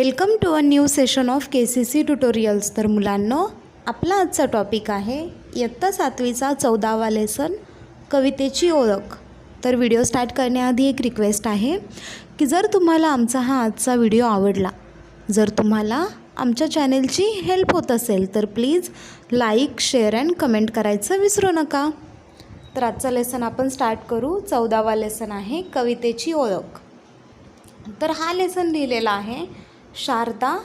Welcome to a new session of KCC tutorials. तर मुलांनो, आपला आजचा टॉपिक आहे इयत्ता 7वीचा 14वा लेसन कवितेची ओळख. तर व्हिडिओ स्टार्ट करण्याआधी एक रिक्वेस्ट आहे की जर तुम्हाला आमचा हा आजचा व्हिडिओ आवडला, जर तुम्हाला आमच्या चॅनेलची हेल्प होत असेल तर please like, share and comment करायचं विसरू नका. तर आजचा लेसन आपण स्टार्ट करू. 14वा लेसन आहे कवितेची ओळख. तर हा लेसन लिहिलेला आहे शारदा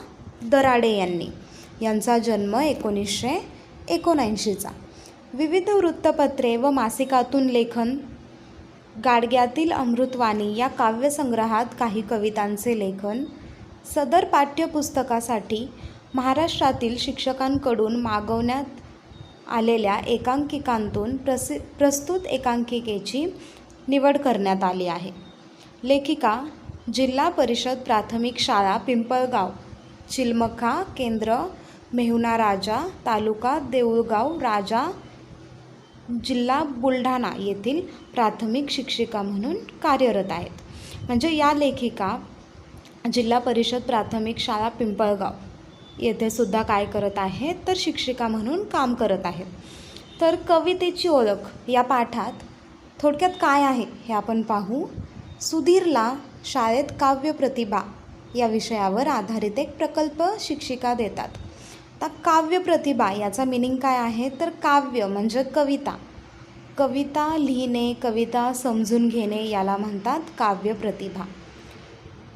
दराडे यांनी. यांचा जन्म 1979चा. विविध वृत्तपत्रे व मासिकातून लेखन. गाडग्यातील अमृतवाणी या काव्यसंग्रहात काही कवितांचे लेखन. सदर पाठ्यपुस्तकासाठी महाराष्ट्रातील शिक्षकांकडून मागवण्यात आलेल्या एकांकिकांतून प्रस्तुत एकांकिकेची निवड करण्यात आली आहे. लेखिका जिल्हा परिषद प्राथमिक शाळा पिंपळगाव, चिलमखा केंद्र, मेहुणा राजा, तालुका देऊळगाव राजा, जिल्हा बुलढाणा येथील प्राथमिक शिक्षिका म्हणून कार्यरत आहेत. म्हणजे या लेखिका जिल्हा परिषद प्राथमिक शाळा पिंपळगाव येथे सुद्धा काय करत आहेत, तर शिक्षिका म्हणून काम करत आहेत. तर कवितेची ओळख या पाठात थोडक्यात काय आहे हे आपण पाहू. सुधीरला शाळेत काव्य प्रतिभा या विषयावर आधारित एक प्रकल्प शिक्षिका देतात. आता काव्य प्रतिभा याचा मीनिंग काय आहे, तर काव्य म्हणजे कविता. कविता लिहिणे, कविता समजून घेणे याला म्हणतात काव्य प्रतिभा.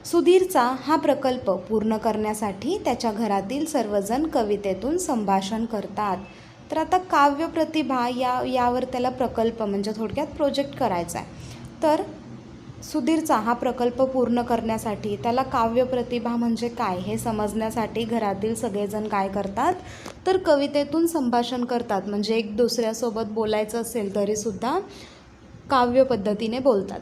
सुधीरचा हा प्रकल्प पूर्ण करण्यासाठी त्याच्या घरातील सर्वजण कवितेतून संभाषण करतात. तर आता काव्य प्रतिभा यावर त्याला प्रकल्प म्हणजे थोडक्यात प्रोजेक्ट करायचा आहे. तर सुधीरचा हा प्रकल्प पूर्ण करण्यासाठी त्याला काव्य प्रतिभा म्हणजे काय हे समजण्यासाठी घरातील सगळेजण काय करतात, तर कवितेतून संभाषण करतात. म्हणजे एक दुसऱ्यासोबत बोलायचं असेल तरीसुद्धा काव्य पद्धतीने बोलतात.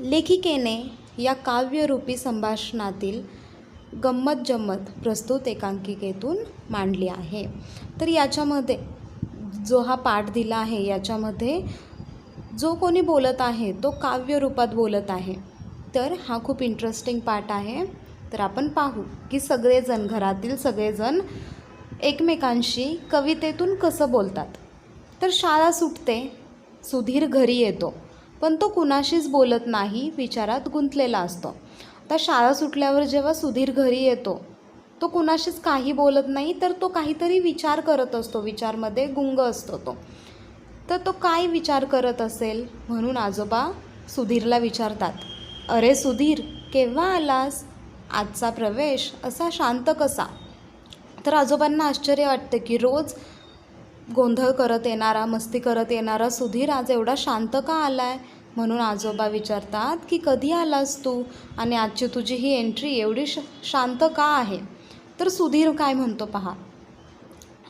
लेखिकेने या काव्यरूपी संभाषणातील गंमत जम्मत प्रस्तुत एकांकिकेतून मांडली आहे. तर याच्यामध्ये जो हा पाठ दिला आहे याच्यामध्ये जो कोणी बोलत आहे तो काव्य रूपात बोलत आहे. तर हा खूप इंटरेस्टिंग पाठ आहे. तर आपण पाहू की सगळेजण घरातील सगळेजण एकमेकांशी कवितेतून कसं बोलतात. तर शाळा सुटते, सुधीर घरी येतो, पण तो कुणाशीच बोलत नाही, विचारात गुंतलेला असतो. आता शाळा सुटल्यावर जेव्हा सुधीर घरी येतो तो कुणाशीच काही बोलत नाही, तर तो काहीतरी विचार करत असतो, विचारमध्ये गुंग असतो तो. तर तो काय विचार करत असेल म्हणून आजोबा सुधीरला विचारतात, अरे सुधीर, केव्हा आलास? आजचा प्रवेश असा शांत कसा? तर आजोबांना आश्चर्य वाटते की रोज गोंधळ करत येणारा, मस्ती करत येणारा सुधीर आज एवढा शांत का आला आहे. म्हणून आजोबा विचारतात की कधी आलास तू आणि आजची तुझी ही एंट्री एवढी शांत का आहे. तर सुधीर काय म्हणतो पहा.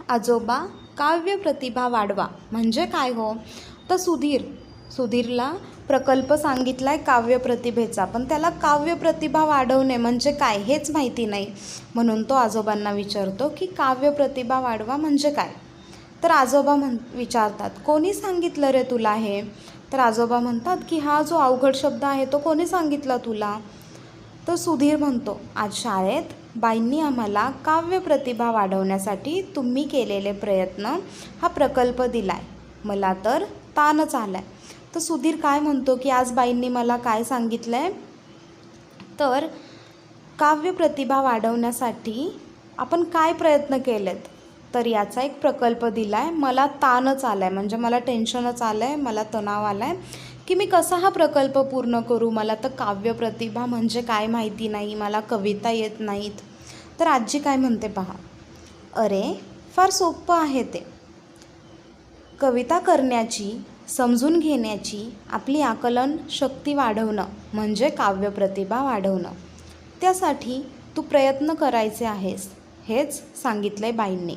आजोबा, काव्य प्रतिभा वाढवा म्हणजे काय हो. तर सुधीरला प्रकल्प सांगितला आहे काव्य प्रतिभेचा, पण त्याला काव्य प्रतिभा वाढवणे म्हणजे काय हेच माहिती नाही. म्हणून तो आजोबांना विचारतो की काव्य प्रतिभा वाढवा म्हणजे काय. तर आजोबा विचारतात, कोणी सांगितलं रे तुला हे. तर आजोबा म्हणतात की हा जो अवघड शब्द आहे तो कोणी सांगितला तुला. तर सुधीर म्हणतो, आज शाळेत बाईंनी आम्हाला काव्य प्रतिभा वाढवण्यासाठी तुम्ही केलेले प्रयत्न हा प्रकल्प दिला आहे, मला तर ताणच आला आहे. तर सुधीर काय म्हणतो की आज बाईंनी मला काय सांगितलं आहे, तर काव्य प्रतिभा वाढवण्यासाठी आपण काय प्रयत्न केलेत, तर याचा एक प्रकल्प दिला आहे, मला ताणच आला आहे म्हणजे मला टेन्शनच आलं आहे, मला तणाव आला आहे की मी कसा हा प्रकल्प पूर्ण करू. मला तर काव्य प्रतिभा म्हणजे काय माहिती नाही, मला कविता येत नाहीत. तर आजी काय म्हणते पहा, अरे फार सोपं आहे ते. कविता करण्याची, समजून घेण्याची आपली आकलन शक्ती वाढवणं म्हणजे काव्य प्रतिभा वाढवणं. त्यासाठी तू प्रयत्न करायचे आहेस, हेच सांगितलं आहे बाईंनी.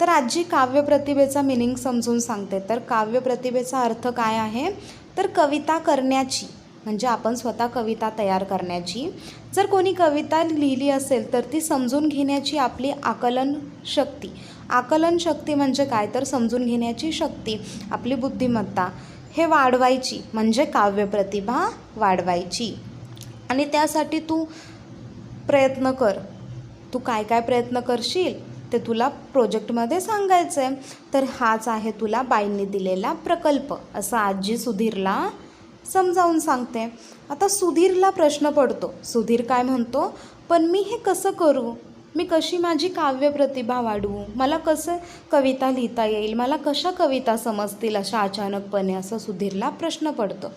तर आजी काव्य प्रतिभेचा मिनिंग समजून सांगते. तर काव्य प्रतिभेचा अर्थ काय आहे, तर कविता करण्याची म्हणजे आपण स्वतः कविता तयार करण्याची. जर कोणी कविता लिहिली असेल तर ती समजून घेण्याची आपली आकलन शक्ती म्हणजे काय, तर समजून घेण्याची शक्ती, आपली बुद्धिमत्ता हे वाढवायची म्हणजे काव्य प्रतिभा वाढवायची. आणि त्यासाठी तू प्रयत्न कर, तू काय काय प्रयत्न करशील ते तुला प्रोजेक्टमध्ये सांगायचं आहे. तर हाच आहे तुला बाईंनी दिलेला प्रकल्प, असं आजी सुधीरला समजावून सांगते. आता सुधीरला प्रश्न पडतो. सुधीर काय म्हणतो, पण मी हे कसं करू? मी कशी माझी काव्य प्रतिभा वाढवू? मला कसं कविता लिहिता येईल? मला कशा कविता समजतील अशा अचानकपणे, असं सुधीरला प्रश्न पडतो.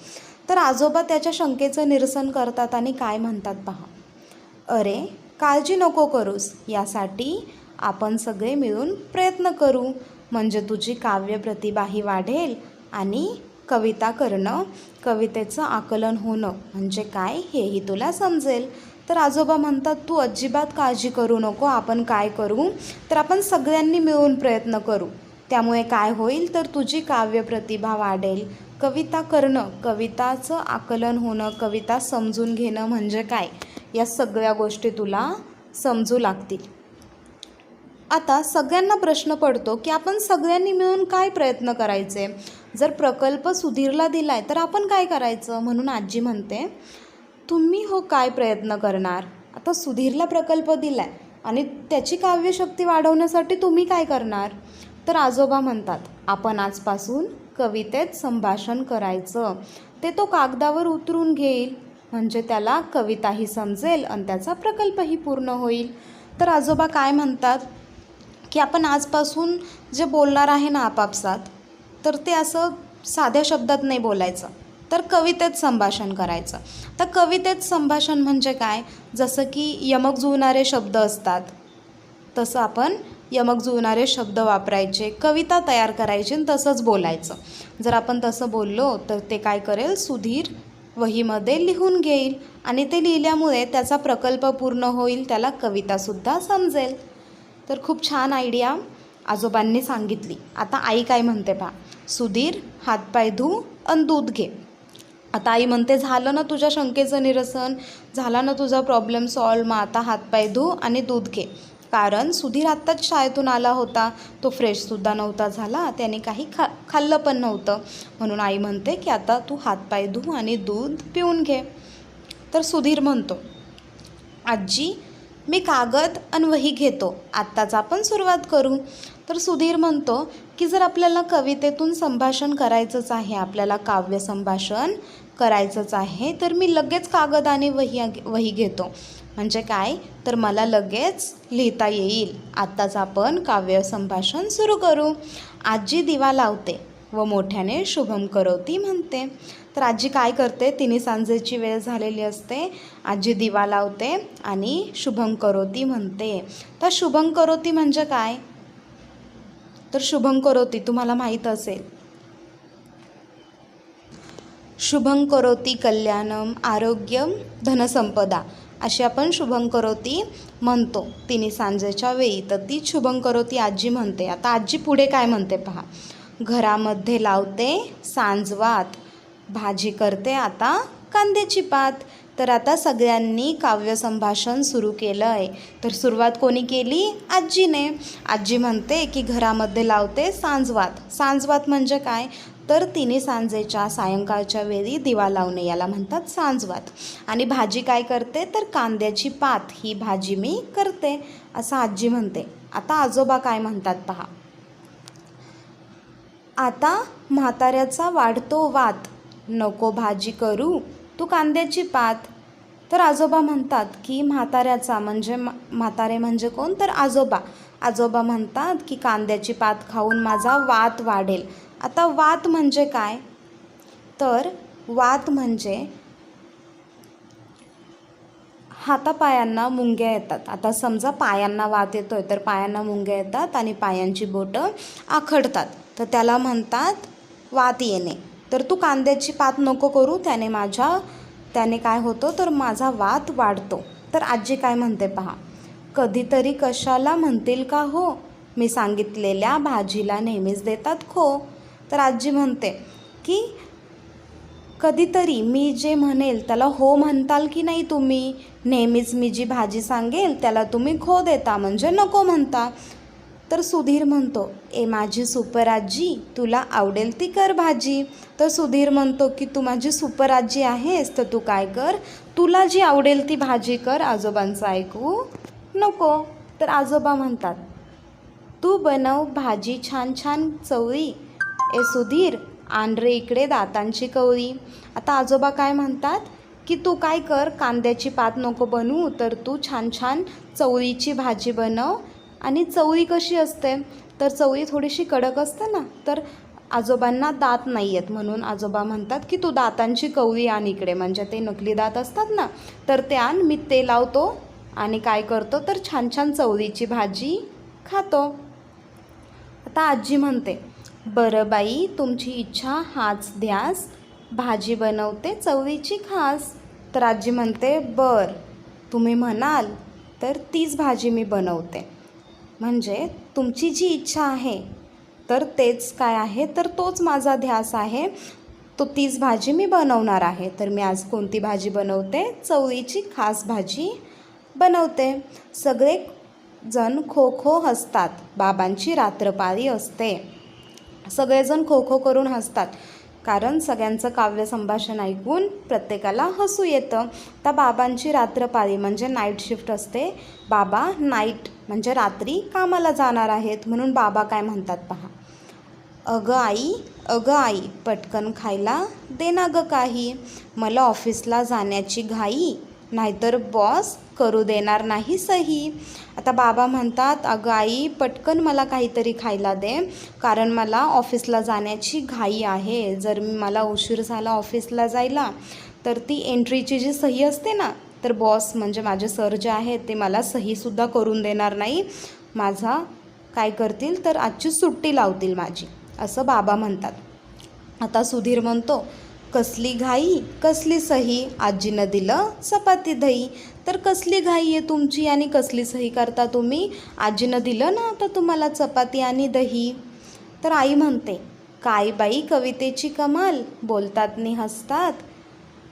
तर आजोबा त्याच्या शंकेचं निरसन करतात आणि काय म्हणतात पहा. अरे काळजी नको करूस, यासाठी आपण सगळे मिळून प्रयत्न करू, म्हणजे तुझी काव्य प्रतिभाही वाढेल आणि कविता करणं, कवितेचं आकलन होणं म्हणजे काय हेही तुला समजेल. तर आजोबा म्हणतात, तू अजिबात काळजी करू नको. आपण काय करू तर आपण सगळ्यांनी मिळून प्रयत्न करू. त्यामुळे काय होईल तर तुझी काव्य प्रतिभा वाढेल. कविता करणं, कविताचं आकलन होणं, कविता समजून घेणं म्हणजे काय, या सगळ्या गोष्टी तुला समजू लागतील. आता सगळ्यांना प्रश्न पडतो की आपण सगळ्यांनी मिळून काय प्रयत्न करायचे. जर प्रकल्प सुधीरला दिला आहे तर आपण काय करायचं. म्हणून आजी म्हणते, तुम्ही हो काय प्रयत्न करणार. आता सुधीरला प्रकल्प दिला आहे आणि त्याची काव्यशक्ती वाढवण्यासाठी तुम्ही काय करणार. तर आजोबा म्हणतात, आपण आजपासून कवितेत संभाषण करायचं. ते तो कागदावर उतरून घेईल, म्हणजे त्याला कविताही समजेल आणि त्याचा प्रकल्पही पूर्ण होईल. तर आजोबा काय म्हणतात की आपण आजपासून जे बोलणार आहे ना आपापसात, तर ते असं साध्या शब्दात नाही बोलायचं, तर कवितेत संभाषण करायचं. तर कवितेत संभाषण म्हणजे काय, जसं की यमक जुळणारे शब्द असतात तसं आपण यमक जुळणारे शब्द वापरायचे, कविता तयार करायची आणि तसंच बोलायचं. जर आपण तसं बोललो तर ते काय करेल, सुधीर वहीमध्ये लिहून घेईल आणि ते लिहिल्यामुळे त्याचा प्रकल्प पूर्ण होईल, त्याला कवितासुद्धा समजेल. तर खूप छान आयडिया आजोबांनी सांगितली. आता आई काय म्हणते पहा. सुधीर हातपाय धू आणि दूध घे. आता आई म्हणते, झालं ना तुझ्या शंकेचं निरसन, झाला ना तुझा प्रॉब्लेम सॉल्व, मग आता हातपाय धू आणि दूध घे. कारण सुधीर आत्ताच शाळेतून आला होता, तो फ्रेशसुद्धा नव्हता झाला, त्याने काही खाल्लं पण नव्हतं. म्हणून आई म्हणते की आता तू हातपाय धू आणि दूध पिऊन घे. तर सुधीर म्हणतो, आजी मी कागद आणि वही घेतो, आत्ताच आपण सुरुवात करू. तर सुधीर म्हणतो की जर आपल्याला कवितेतून संभाषण करायचंच आहे, आपल्याला काव्य संभाषण करायचंच आहे, तर मी लगेच कागद आणि वही घेतो. म्हणजे काय तर मला लगेच लिहिता येईल. आत्ताच आपण काव्य संभाषण सुरू करू. आजी दिवा लावते व मोठ्याने शुभम करोती म्हणते. तर आजी काय करते, तिने सांजेची वेळ झालेली असते, आजी दिवा लावते आणि शुभम करोती म्हणते. तर शुभम करोती म्हणजे काय, तर शुभम करोती तुम्हाला माहीत असेल, शुभं करोती कल्याणम आरोग्यम धनसंपदा, अशी आपण शुभं करोती म्हणतो तिने सांजेच्या वेळी. तर ती शुभं करोती आजी म्हणते. आता आजी पुढे काय म्हणते पहा. घरामध्ये लावते सांजवात, भाजी करते आता कांद्याची पात. तर आता सगळ्यांनी काव्य संभाषण सुरू केलं आहे. तर सुरुवात कोणी केली, आजीने. आजी म्हणते की घरामध्ये लावते सांजवात. सांजवात म्हणजे काय तर तिने सांजेच्या सायंकाळच्या वेळी दिवा लावणे, याला म्हणतात सांजवात. आणि भाजी काय करते तर कांद्याची पात, ही भाजी मी करते, असं आजी म्हणते. आता आजोबा काय म्हणतात पहा. आता म्हाताऱ्याचा वाढतो वात, नको भाजी करू तू कांद्याची पात. तर आजोबा म्हणतात की म्हाताऱ्याचा म्हणजे म्हातारे म्हणजे कोण तर आजोबा. आजोबा म्हणतात की कांद्याची पात खाऊन माझा वात वाढेल. आता वात म्हणजे काय तर वात म्हणजे हातापायांना मुंग्या येतात. आता समजा पायांना वात येतोय तर पायांना मुंग्या येतात आणि पायांची बोटं आखडतात, तर त्याला म्हणतात वात येणे. तर तू कांद्याची पात नको करू, त्याने काय होतं तर माझा वात वाढतो. तर आजी काय म्हणते पहा. कधीतरी कशाला म्हणतील का हो, मी सांगितलेल्या भाजीला नेहमीच देतात खो. तर आजी म्हणते की कधीतरी मी जे म्हणेल त्याला हो म्हणताल की नाही तुम्ही, नेहमीच मी जी भाजी सांगेल त्याला तुम्ही खो देता म्हणजे नको म्हणता. तर सुधीर म्हणतो, ए माझी सुपर आजी, तुला आवडेल ती कर भाजी. तर सुधीर म्हणतो की तू माझी सुपर आजी आहेस तर तू काय कर, तुला जी आवडेल ती भाजी कर, आजोबांचं ऐकू नको. तर आजोबा म्हणतात, तू बनव भाजी छान छान चवळी, ए सुधीर आण रे इकडे दातांची कवळी. आता आजोबा काय म्हणतात की तू काय कर, कांद्याची पात नको बनवू, तर तू छान छान चवळीची भाजी बनव. आणि चवळी कशी असते, तर चवळी थोडीशी कडक असते ना, तर आजोबांना दात नाही आहेत म्हणून आजोबा म्हणतात की तू दातांची कवळी आण इकडे, म्हणजे ते नकली दात असतात ना, तर ते आण, मी ते लावतो आणि काय करतो तर छान छान चवळीची भाजी खातो. आता आजी म्हणते, बरं बाई तुमची इच्छा हाच ध्यास, भाजी बनवते चवळीची खास. तर आजी म्हणते, बर तुम्ही म्हणाल तर तीच भाजी मी बनवते. म्हणजे तुमची जी इच्छा आहे तर तेच काय आहे, तर तोच माझा ध्यास आहे, तो तीच भाजी मी बनवणार आहे. तर मी आज कोणती भाजी बनवते, चवळीची खास भाजी बनवते. सगळे जण खो खो हसतात, बाबांची रात्रपाळी असते. सगळेजण खो खो करून हसतात, कारण सगळ्यांचं काव्य संभाषण ऐकून प्रत्येकाला हसू येतं. त्या बाबांची रात्रपाळी म्हणजे नाईट शिफ्ट असते. बाबा नाईट म्हणजे रात्री कामाला जाणार आहेत, म्हणून बाबा काय म्हणतात पहा, अगं आई पटकन खायला दे ना गं काही, मला ऑफिसला जाण्याची घाई, नाहीतर बॉस करू देणार नाही सही. आता बाबा म्हणतात, अगं आई पटकन मला काहीतरी खायला दे, कारण मला ऑफिसला जाण्याची घाई आहे. जर मला उशीर झाला ऑफिसला जायला तर ती एंट्रीची जी सही असते ना, तर बॉस म्हणजे माझे सर जे आहेत ते मला सहीसुद्धा करून देणार नाही, माझा काय करतील तर आजची सुट्टी लावतील माझी, असं बाबा म्हणतात. आता सुधीर म्हणतो, कसली घाई कसली सही, आजीनं दिलं चपाती दही. तर कसली घाई आहे तुमची आणि कसली सही करता तुम्ही, आजीनं दिलं ना आता तुम्हाला चपाती आणि दही. तर आई म्हणते, काय बाई कवितेची कमाल, बोलतात नि हसतात,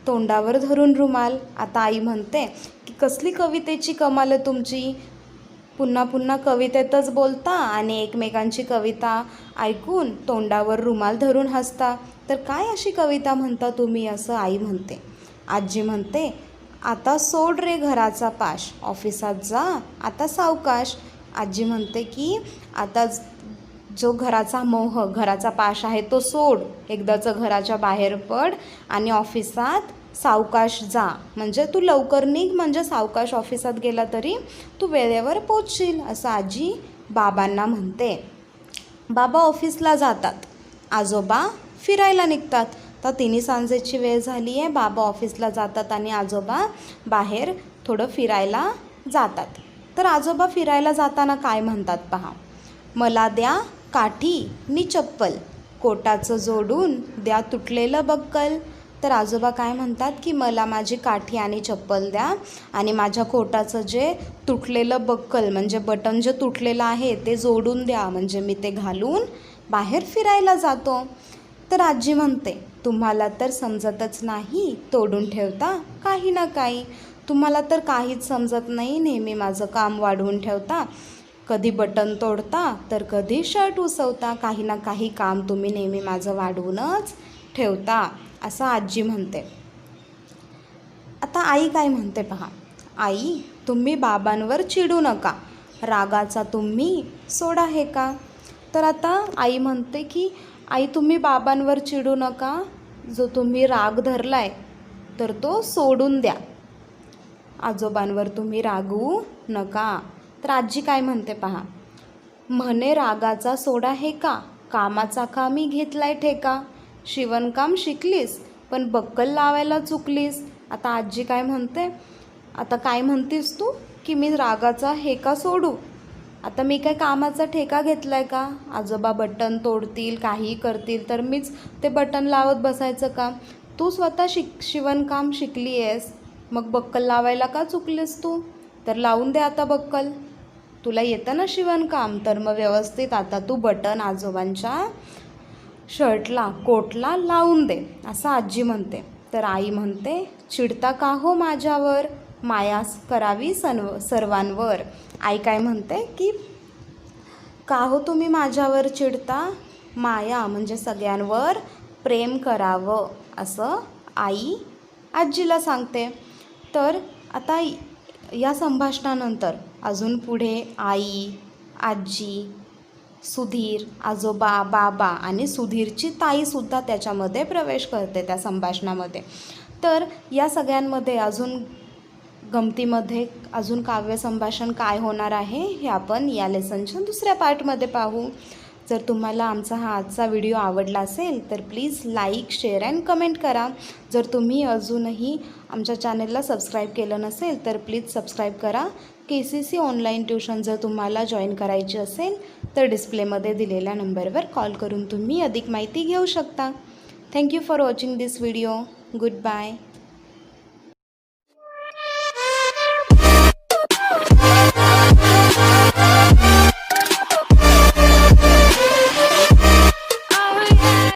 तोंडावर धरून रुमाल. आता आई म्हणते की कसली कवितेची कमाल आहे तुमची, पुन्हा पुन्हा कवितेतच बोलता आणि एकमेकांची कविता ऐकून तोंडावर रुमाल धरून हसता, तर काय अशी कविता म्हणता तुम्ही, असं आई म्हणते. आजी म्हणते, आता सोड रे घराचा पाश, ऑफिसात जा आता सावकाश. आजी म्हणते की आता जो घराचा मोह घराचा पाश आहे तो सोड, एकदाचं घराच्या बाहेर पड आणि ऑफिसात सावकाश जा, म्हणजे तू लवकर निघ, म्हणजे सावकाश ऑफिसात गेला तरी तू वेळेवर पोचशील, असं आजी बाबांना म्हणते. बाबा ऑफिसला जातात, आजोबा फिरायला निघतात. तर तिन्ही सांजेची वेळ झाली आहे, बाबा ऑफिसला जातात आणि आजोबा बाहेर थोडं फिरायला जातात. तर आजोबा फिरायला जाताना काय म्हणतात पहा, मला द्या काठी नि चप्पल, कोटाचं जोडून द्या तुटलेलं बक्कल. तर आजोबा काय म्हणतात की मला माझी काठी आणि चप्पल द्या आणि माझ्या कोटाचं जे तुटलेलं बक्कल म्हणजे बटन जे तुटलेलं आहे ते जोडून द्या, म्हणजे मी ते घालून बाहेर फिरायला जातो. तर आजी म्हणते, तुम्हाला तर समजतच नाही, तोडून ठेवता काही ना काही, तुम्हाला तर काहीच समजत नाही, नेहमी माझं काम वाढवून ठेवता, कधी बटन तोडता तर कधी शर्ट उसवता, काही ना काही काम तुम्ही नेहमी माझं वाढवूनच ठेवता, असं आजी म्हणते. आता आई काय म्हणते पहा, आई तुम्ही बाबांवर चिडू नका, रागाचा तुम्ही सोडा हे का. तर आता आई म्हणते की आई तुम्ही बाबांवर चिडू नका, जो तुम्ही राग धरलाय तर तो सोडून द्या, आजोबांवर तुम्ही रागवू नका. तर आजी काय म्हणते पहा, म्हणे रागाचा सोडा हे का, कामाचा का मी घेतलाय ठेका, शिवणकाम शिकलीस पण बक्कल लावायला चुकलीस. आता आजी काय म्हणते, आता काय म्हणतीस तू की मी रागाचा हे का सोडू, आता मी काय कामाचा ठेका घेतलाय का, आजोबा बटन तोडतील काही करतील तर मीच ते बटन लावत बसायचं का, तू स्वतः शिवणकाम शिकली आहेस, मग बक्कल लावायला का चुकलीस तू, तर लावून दे आता बक्कल, तुला येतं ना शिवणकाम, तर मग व्यवस्थित आता तू बटन आजोबांच्या शर्टला कोटला लावून दे, असं आजी म्हणते. तर आई म्हणते, चिडता का हो माझ्यावर, माया करावी सर्वांवर. आई काय म्हणते की का हो तुम्ही माझ्यावर चिडता, माया म्हणजे सगळ्यांवर प्रेम करावं, असं आई आजीला सांगते. तर आता या संभाषणानंतर अजून पुढे आई, आजी, सुधीर, आजोबा, बाबा आणि सुधीरची ताईसुद्धा त्याच्यामध्ये प्रवेश करते त्या संभाषणामध्ये. तर या सगळ्यांमध्ये अजून गमतीमध्ये अजून काव्य संभाषण काय होणार आहे हे आपण या लेसनच्या दुसऱ्या पार्टमध्ये पाहू. जर तुम्हाला आमचा हा आजचा व्हिडिओ आवडला असेल तर please like, share and comment करा. जर तुम्ही अजूनही आमच्या चॅनलला सबस्क्राईब केलं नसेल तर प्लीज सबस्क्राईब करा. KCC ऑनलाईन ट्यूशन जर तुम्हाला जॉईन करायची असेल तर डिस्प्लेमध्ये दिलेल्या नंबरवर कॉल करून तुम्ही अधिक माहिती घेऊ शकता. Thank you for watching this video. Good bye.